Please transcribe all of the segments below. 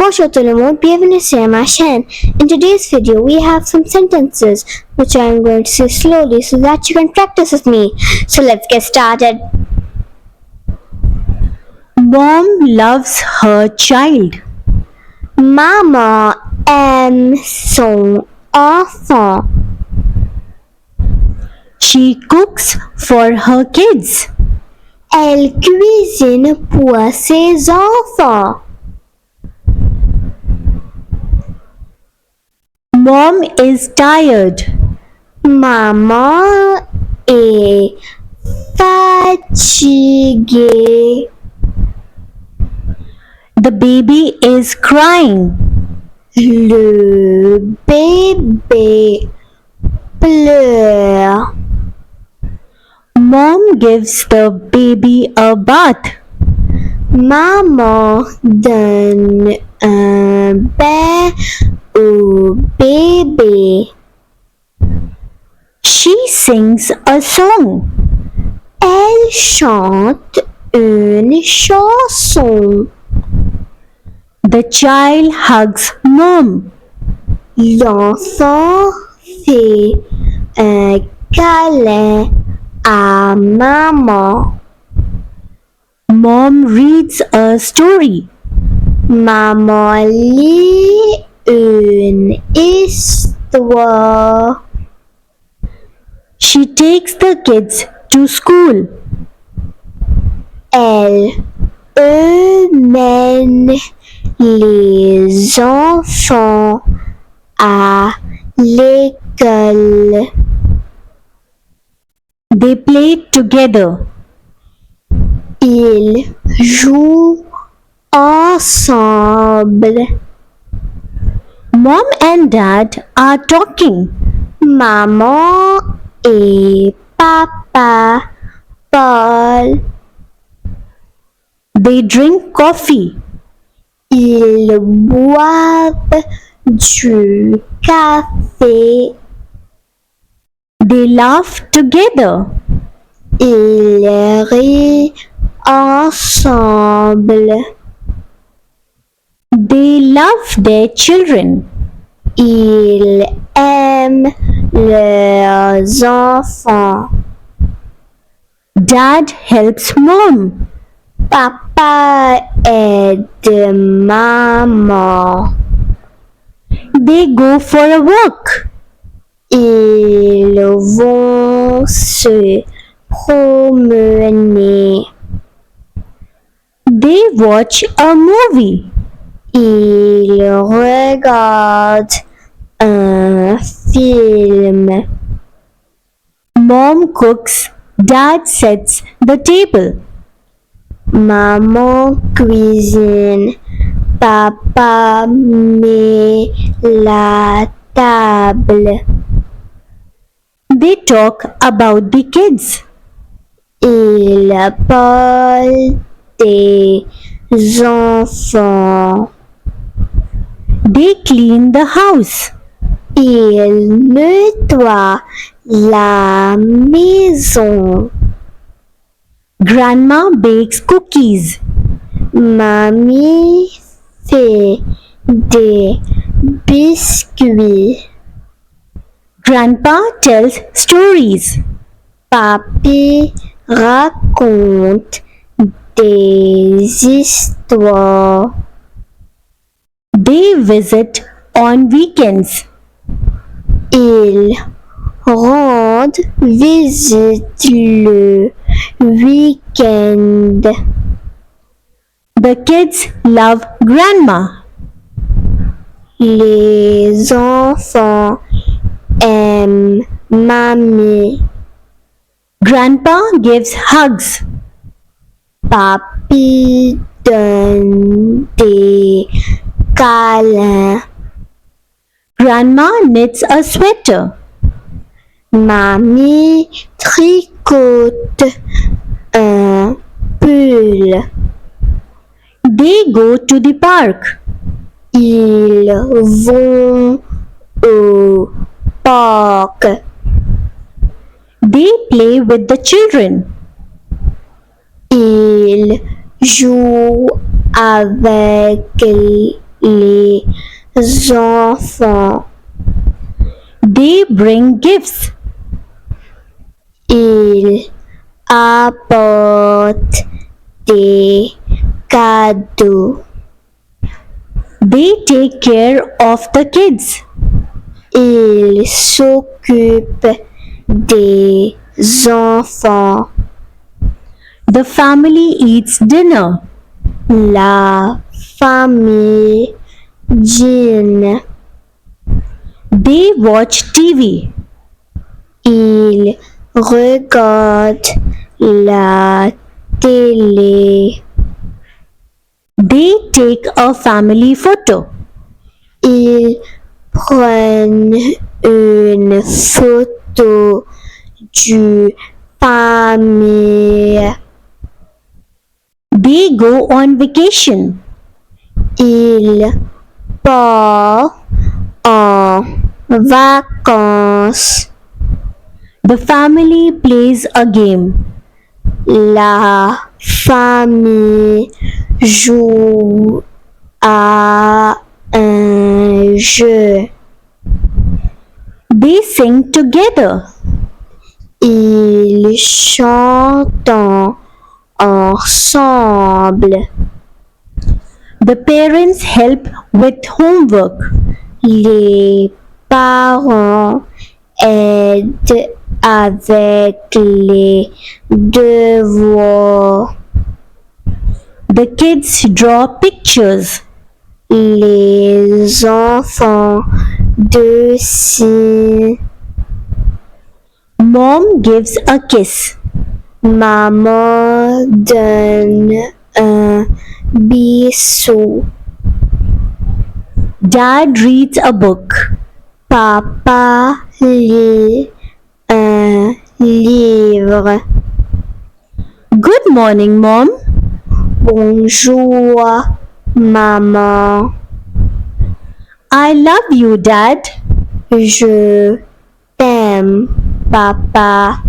Bonjour tout le monde, bienvenue sur ma chaîne. In today's video, we have some sentences which I am going to say slowly so that you can practice with me. So let's get started. Mom loves her child. Maman aime son enfant. She cooks for her kids. Elle cuisine pour ses enfants. Mom is tired. Maman est fatiguée. The baby is crying. Le bébé pleure. Mom gives the baby a bath. Maman donne un bain au bébé. She sings a song. Elle chante une chanson. The child hugs mom. L'enfant fait un câlin à maman. Mom reads a story. Maman lit une histoire. She takes the kids to school. Elle mène les enfants à l'école. They play together. Ils jouent ensemble. Mom and dad are talking. Maman et papa parlent. They drink coffee. Ils boivent du café. They laugh together. Ils rient ensemble. They love their children. Ils aiment leurs enfants. Dad helps mom. Papa aide maman. They go for a walk. Ils vont se promener. They watch a movie. Ils regardent un film. Mom cooks. Dad sets the table. Maman cuisine. Papa met la table. They talk about the kids. Ils parlent des enfants. They clean the house. Ils nettoient la maison. Grandma bakes cookies. Mamie fait des biscuits. Grandpa tells stories. Papy raconte des histoires. They visit on weekends. Ils rendent visite le week-end. The kids love grandma. Les enfants aiment mamie. Grandpa gives hugs. Papy donne des câlins. Grandma knits a sweater. Mamie tricote un pull. They go to the park. Ils vont au parc. They play with the children. Ils jouent avec les enfants. They bring gifts. Ils apportent des cadeaux. They take care of the kids. Ils s'occupent des enfants. The family eats dinner. La famille dîne. They watch TV. Ils regardent la télé. They take a family photo. Ils prennent une photo du famille. They go on vacation. Ils partent en vacances. The family plays a game. La famille joue à un jeu. They sing together. Ils chantent ensemble. The parents help with homework. Les parents aident avec les devoirs. The kids draw pictures. Les enfants dessinent. Mom gives a kiss. Maman donne un bisou. Dad reads a book. Papa lit un livre. Good morning, Mom. Bonjour, maman. I love you, Dad. Je t'aime, papa.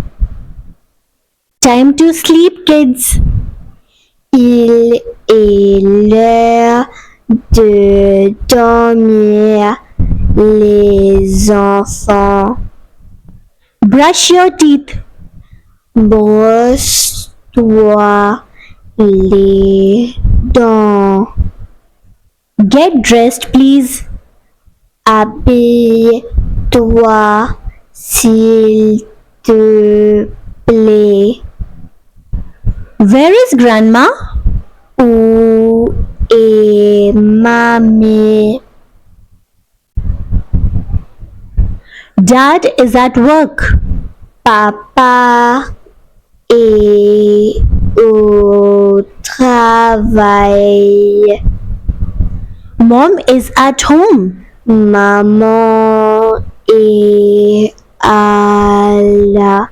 Time to sleep, kids. Il est l'heure de dormir, les enfants. Brush your teeth. Brosse-toi les dents. Get dressed, please. Habille-toi, s'il te plaît. Where is Grandma? Où est mamie? Dad is at work. Papa est au travail. Mom is at home. Maman est à la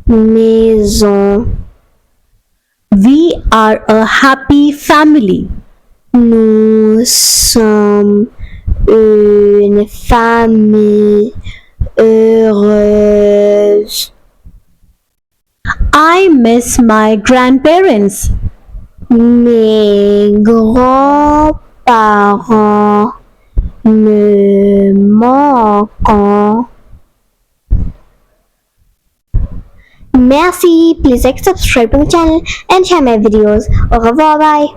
maison. We are a happy family. Nous sommes une famille heureuse. I miss my grandparents. Mes grands-parents me manquent. Merci, please like, subscribe to my channel and share my videos. Au revoir, bye.